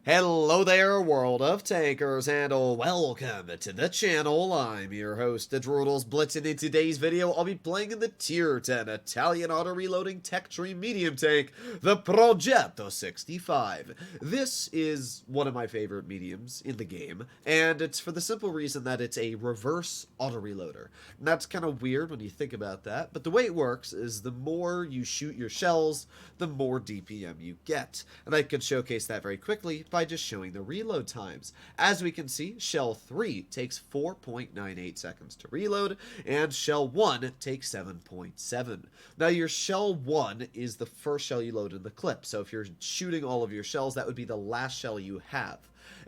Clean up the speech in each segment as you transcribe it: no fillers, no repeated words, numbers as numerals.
Hello there, world of tankers, and welcome to the channel. I'm your host, Droodles Blitz, and in today's video, I'll be playing in the Tier 10 Italian auto-reloading tech tree medium tank, the Progetto 65. This is one of my favorite mediums in the game, and it's for the simple reason that it's a reverse auto-reloader. And that's kind of weird when you think about that, but the way it works is the more you shoot your shells, the more DPM you get. And I can showcase that very quickly by just showing the reload times. As we can see, shell 3 takes 4.98 seconds to reload, and shell 1 takes 7.7. Now your shell 1 is the first shell you load in the clip, so if you're shooting all of your shells, that would be the last shell you have.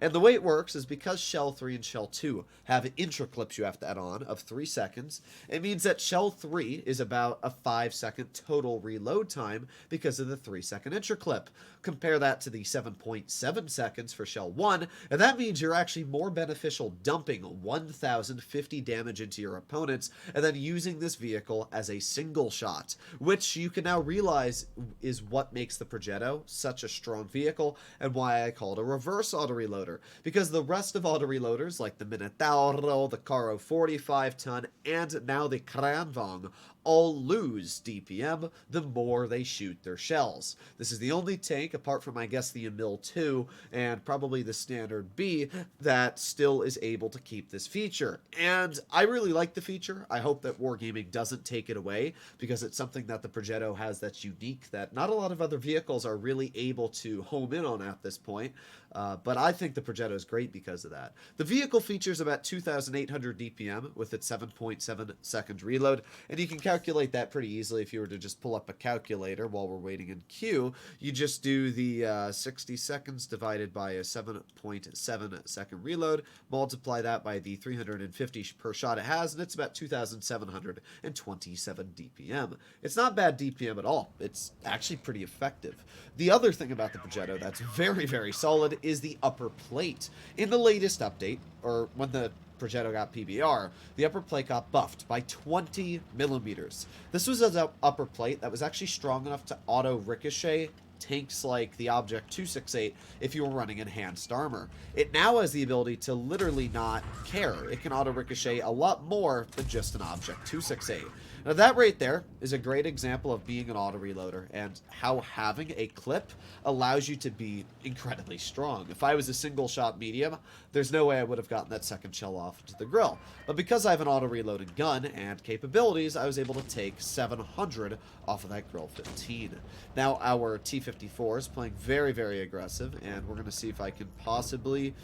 And the way it works is because shell 3 and shell 2 have intra clips you have to add on of 3 seconds, it means that shell 3 is about a 5-second total reload time because of the 3-second intra clip. Compare that to the 7.7 seconds for shell 1, and that means you're actually more beneficial dumping 1,050 damage into your opponents and then using this vehicle as a single shot, which you can now realize is what makes the Progetto such a strong vehicle and why I call it a reverse auto reloader, because the rest of auto reloaders like the Minotauro, the Caro 45-ton, and now the Kranvang all lose DPM the more they shoot their shells. This is the only tank, apart from I guess the Emil 2 and probably the Standard B, that still is able to keep this feature. And I really like the feature. I hope that Wargaming doesn't take it away, because it's something that the Progetto has that's unique that not a lot of other vehicles are really able to home in on at this point. But I think the Progetto is great because of that. The vehicle features about 2,800 DPM with its 7.7 second reload, and you can calculate that pretty easily if you were to just pull up a calculator while we're waiting in queue. You just do the 60 seconds divided by a 7.7 second reload, multiply that by the 350 per shot it has, and it's about 2,727 DPM. It's not bad DPM at all. It's actually pretty effective. The other thing about the Progetto that's very, very solid is the upper plate. In the latest update, or when the Progetto got PBR, the upper plate got buffed by 20 millimeters. This was an upper plate that was actually strong enough to auto ricochet tanks like the Object 268 if you were running enhanced armor. It now has the ability to literally not care. It can auto ricochet a lot more than just an Object 268. Now that right there is a great example of being an auto reloader and how having a clip allows you to be incredibly strong. If I was a single shot medium, there's no way I would have gotten that second shell off to the grill. But because I have an auto reloaded gun and capabilities, I was able to take 700 off of that grill 15. Now our T-54 is playing very, very aggressive, and we're going to see if I can possibly...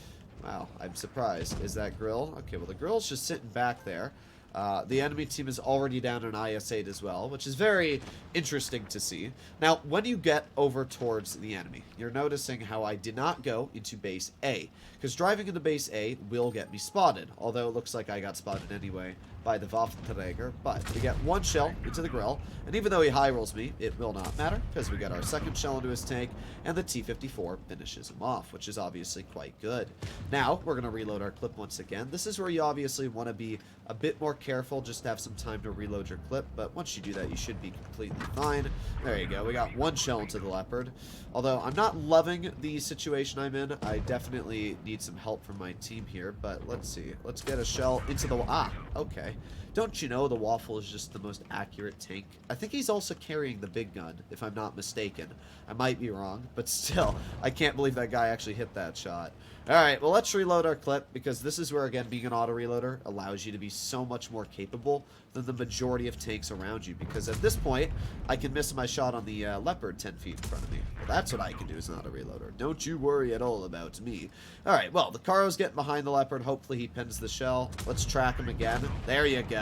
Wow, I'm surprised. Is that grill? Okay, well the grill's just sitting back there. The enemy team is already down an IS-8 as well, which is very interesting to see. Now, when you get over towards the enemy, you're noticing how I did not go into base A, because driving into base A will get me spotted, although it looks like I got spotted anyway by the Waffenträger. But we get one shell into the grill, and even though he high rolls me, it will not matter, because we got our second shell into his tank, and the T-54 finishes him off, which is obviously quite good. Now, we're going to reload our clip once again. This is where you obviously want to be a bit more careful, just to have some time to reload your clip, but once you do that, you should be completely fine. There you go. We got one shell into the Leopard. Although I'm not loving the situation I'm in, I definitely need some help from my team here, but let's see. Let's get a shell into the... Ah, okay. Don't you know the Waffle is just the most accurate tank? I think he's also carrying the big gun, if I'm not mistaken. I might be wrong, but still, I can't believe that guy actually hit that shot. Alright, well let's reload our clip, because this is where, again, being an auto-reloader allows you to be so much more capable than the majority of tanks around you, because at this point, I can miss my shot on the Leopard 10 feet in front of me. Well, that's what I can do as an auto-reloader. Don't you worry at all about me. Alright, well, the Caro's getting behind the Leopard. Hopefully he pins the shell. Let's track him again. There you go.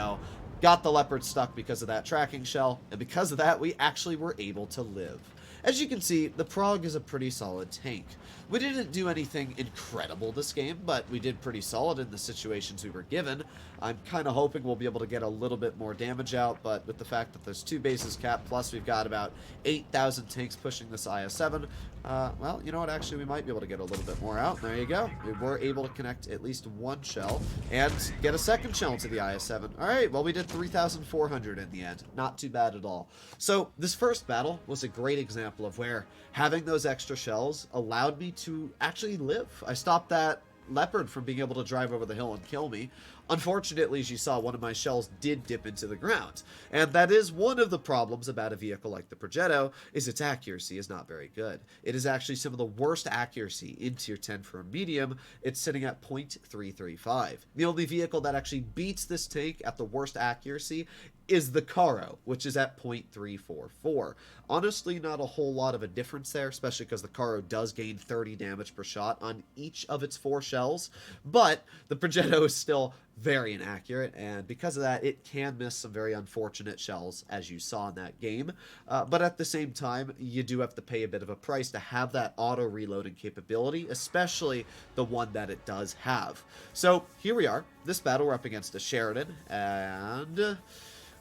Got the Leopard stuck because of that tracking shell, and because of that, we actually were able to live. As you can see, the Prog is a pretty solid tank. We didn't do anything incredible this game, but we did pretty solid in the situations we were given. I'm kind of hoping we'll be able to get a little bit more damage out, but with the fact that there's 2 bases capped, plus we've got about 8,000 tanks pushing this IS-7, well, you know what, actually we might be able to get a little bit more out. There you go. We were able to connect at least one shell and get a second shell into the IS-7. Alright, well we did 3,400 in the end. Not too bad at all. So, this first battle was a great example example of where having those extra shells allowed me to actually live. I stopped that leopard from being able to drive over the hill and kill me. Unfortunately, as you saw, one of my shells did dip into the ground. And that is one of the problems about a vehicle like the Progetto, is its accuracy is not very good. It is actually some of the worst accuracy in tier 10 for a medium. It's sitting at 0.335. The only vehicle that actually beats this tank at the worst accuracy is the Caro, which is at 0.344. Honestly, not a whole lot of a difference there, especially because the Caro does gain 30 damage per shot on each of its 4 shells, but the Progetto is still very inaccurate, and because of that, it can miss some very unfortunate shells, as you saw in that game. But at the same time, you do have to pay a bit of a price to have that auto-reloading capability, especially the one that it does have. So here we are. This battle, we're up against a Sheridan, and a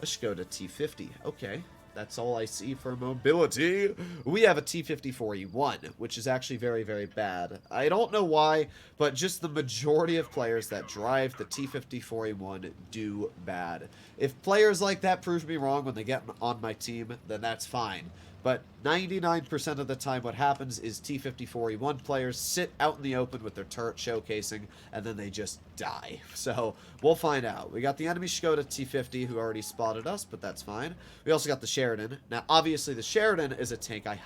Skoda T50. Okay. That's all I see for mobility. We have a T54E1, which is actually very, very bad. I don't know why, but just the majority of players that drive the T54E1 do bad. If players like that prove me wrong when they get on my team, then that's fine. But 99% of the time what happens is T54E1 players sit out in the open with their turret showcasing, and then they just die. So we'll find out. We got the enemy Skoda T50 who already spotted us, but that's fine. We also got the Sheridan. Now, obviously, the Sheridan is a tank I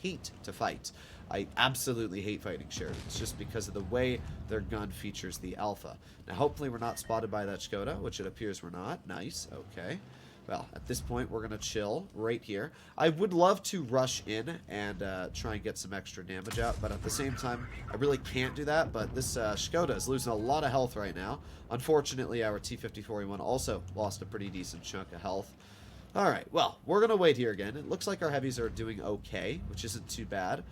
hate to fight. I absolutely hate fighting Sheridans just because of the way their gun features the alpha. Now, hopefully we're not spotted by that Skoda, which it appears we're not. Nice. Okay. Well, at this point, we're going to chill right here. I would love to rush in and try and get some extra damage out, but at the same time, I really can't do that. But this Skoda is losing a lot of health right now. Unfortunately, our T54E1 also lost a pretty decent chunk of health. All right, well, we're going to wait here again. It looks like our heavies are doing okay, which isn't too bad.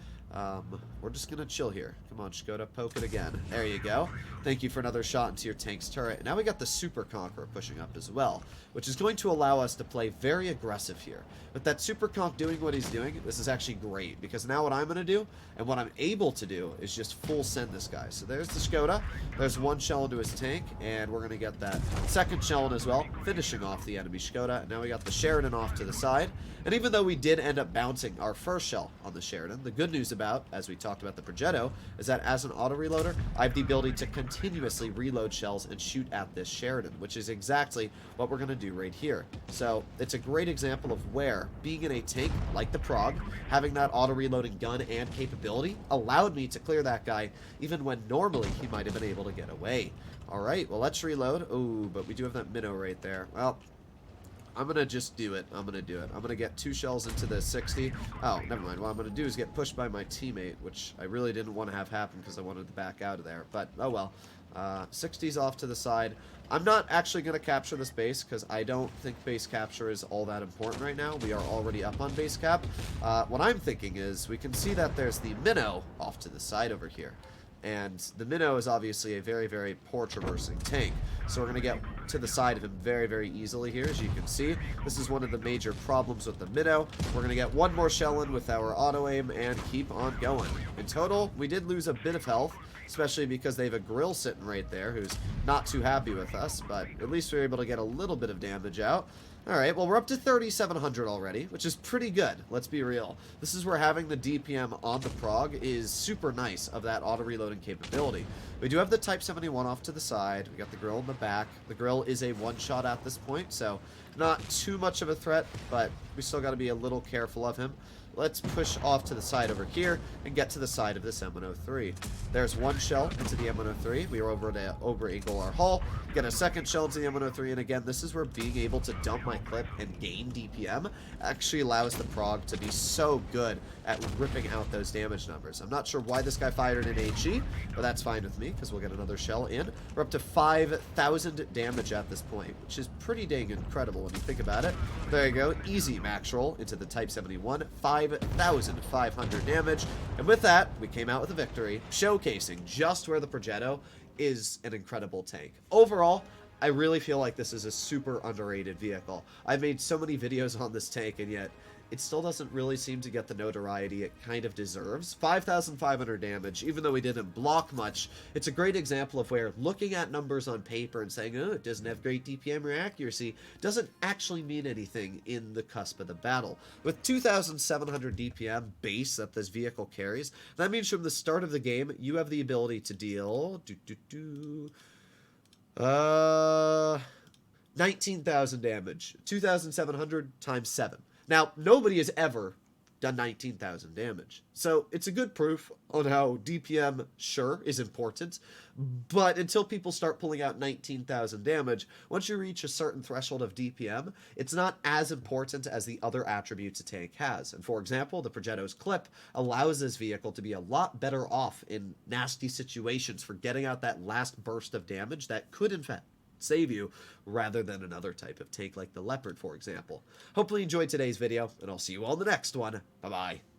We're just going to chill here. Come on, Skoda, poke it again. There you go. Thank you for another shot into your tank's turret. Now we got the Super Conqueror pushing up as well, which is going to allow us to play very aggressive here. With that Super Conk doing what he's doing, this is actually great, because now what I'm going to do, and what I'm able to do, is just full send this guy. So there's the Skoda. There's one shell into his tank, and we're going to get that second shell in as well, finishing off the enemy Skoda. And now we got the Sheridan off to the side. And even though we did end up bouncing our first shell on the Sheridan, the good news about, as we talked about the Progetto, is that as an auto-reloader, I have the ability to continuously reload shells and shoot at this Sheridan, which is exactly what we're going to do right here. So it's a great example of where being in a tank like the Prog, having that auto-reloading gun and capability, allowed me to clear that guy even when normally he might have been able to get away. Alright, well, let's reload. Oh, but we do have that minnow right there. Well, I'm going to just do it. I'm going to do it. I'm going to get 2 shells into the 60. Oh, never mind. What I'm going to do is get pushed by my teammate, which I really didn't want to have happen because I wanted to back out of there. But, oh well. 60's off to the side. I'm not actually going to capture this base because I don't think base capture is all that important right now. We are already up on base cap. What I'm thinking is we can see that there's the minnow off to the side over here. And the minnow is obviously a very, very poor traversing tank. So we're going to get to the side of him very, very easily here, as you can see. This is one of the major problems with the minnow. We're going to get one more shell in with our auto-aim and keep on going. In total, we did lose a bit of health, especially because they have a grill sitting right there who's not too happy with us, but at least we were able to get a little bit of damage out. Alright, well, we're up to 3,700 already, which is pretty good, let's be real. This is where having the DPM on the Prog is super nice of that auto-reloading capability. We do have the Type 71 off to the side. We got the grill in the back. The grill is a one-shot at this point, so not too much of a threat, but we still got to be a little careful of him. Let's push off to the side over here and get to the side of this M103. There's one shell into the M103. We are over to over-eagle our hull. Get a second shell into the M103, and again, this is where being able to dump my clip and gain DPM actually allows the Prog to be so good at ripping out those damage numbers. I'm not sure why this guy fired an HE, but that's fine with me because we'll get another shell in. We're up to 5,000 damage at this point, which is pretty dang incredible when you think about it. There you go, easy max roll into the Type 71, 5,500 damage, and with that, we came out with a victory, showcasing just where the Progetto is an incredible tank. Overall, I really feel like this is a super underrated vehicle. I've made so many videos on this tank, and yet it still doesn't really seem to get the notoriety it kind of deserves. 5,500 damage, even though he didn't block much, it's a great example of where looking at numbers on paper and saying, oh, it doesn't have great DPM or accuracy, doesn't actually mean anything in the cusp of the battle. With 2,700 DPM base that this vehicle carries, that means from the start of the game, you have the ability to deal 19,000 damage. 2,700 times 7. Now, nobody has ever done 19,000 damage. So it's a good proof on how DPM, sure, is important, but until people start pulling out 19,000 damage, once you reach a certain threshold of DPM, it's not as important as the other attributes a tank has. And for example, the Progetto's clip allows this vehicle to be a lot better off in nasty situations for getting out that last burst of damage that could, in fact, save you, rather than another type of tank like the Leopard, for example. Hopefully you enjoyed today's video, and I'll see you all in the next one. Bye-bye.